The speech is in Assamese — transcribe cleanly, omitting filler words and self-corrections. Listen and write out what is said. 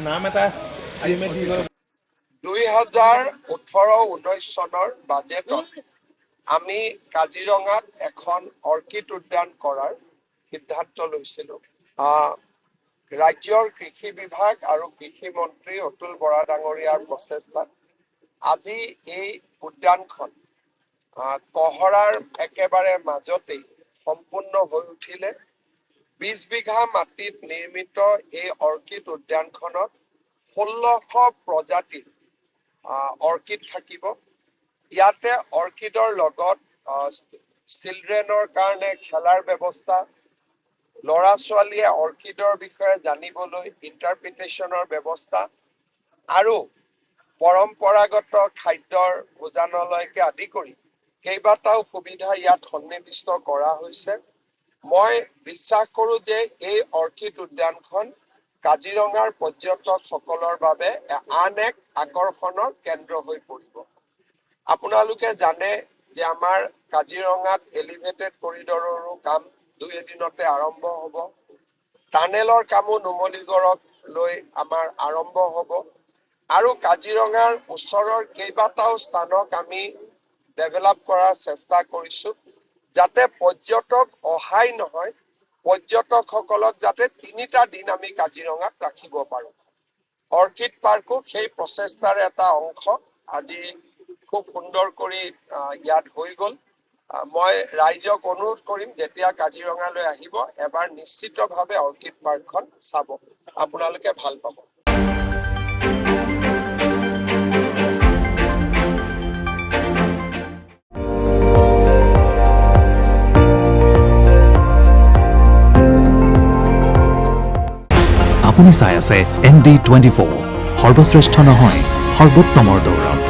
নাম এটা 2018-19 চনৰ বাজেটত আমি কাজিৰঙাত এখন অৰ্কিড উদ্যান কৰাৰ সিদ্ধান্ত লৈছিলোঁ। ৰাজ্যৰ কৃষি বিভাগ আৰু কৃষি মন্ত্ৰী অতুল বৰা ডাঙৰীয়াৰ প্ৰচেষ্টাত আজি এই উদ্যানখন কহৰাৰ একেবাৰে মাজতেই সম্পূৰ্ণ হৈ উঠিলে। 20 বিঘা মাটিত নিৰ্মিত এই অৰ্কিড উদ্যানখনত 1600 প্ৰজাতিৰ অৰ্কিড থাকিব। ইয়াতে অৰ্কিডৰ লগত চিলড্ৰেনৰ কাৰণে খেলাৰ ব্যৱস্থা, ল'ৰা ছোৱালীয়ে অৰ্কিডৰ বিষয়ে জানিবলৈ ইণ্টাৰপ্ৰিটেশ্যনৰ ব্যৱস্থা আৰু পৰম্পৰাগত খাদ্যৰ ভোজনালয়কে আদি কৰি কেইবাটাও সুবিধা ইয়াত সন্নিৱিষ্ট কৰা হৈছে। মই বিশ্বাস কৰোঁ যে এই অৰ্কিড উদ্যানখন কাজিৰঙাৰ পৰ্যটকসকলৰ বাবে আন এক আকৰ্ষণৰ কেন্দ্ৰ হৈ পৰিব। আপোনালোকে জানে যে আমাৰ কাজিৰঙাত এলিভেটেড কৰিডৰৰো কাম 2 এদিনতে আৰম্ভ হ'ব। টানেলৰ কামো নুমলীগড়ক লৈ আমাৰ আৰম্ভ হ'ব আৰু কাজিৰঙাৰ ওচৰৰ কেইবাটাও স্থানক আমি ডেভেলপ কৰাৰ চেষ্টা কৰিছোঁ, যাতে পৰ্যটক অহাই নহয়, পৰ্যটকসকলক যাতে 3টা দিন আমি কাজিৰঙাত ৰাখিব পাৰোঁ। অৰ্কিড পাৰ্কো সেই প্ৰচেষ্টাৰ এটা অংশ। আজি খুব সুন্দৰ কৰি ইয়াত হৈ গ'ল। মই ৰাইজক অনুৰোধ কৰিম, যেতিয়া কাজিৰঙালৈ আহিব এবাৰ নিশ্চিতভাৱে অৰ্কিড পাৰ্কখন চাব, আপোনালোকে ভাল পাব। আপুনি চাই আছে ND24, সৰ্বশ্ৰেষ্ঠ নহয় সৰ্বোত্তমৰ দৌৰ।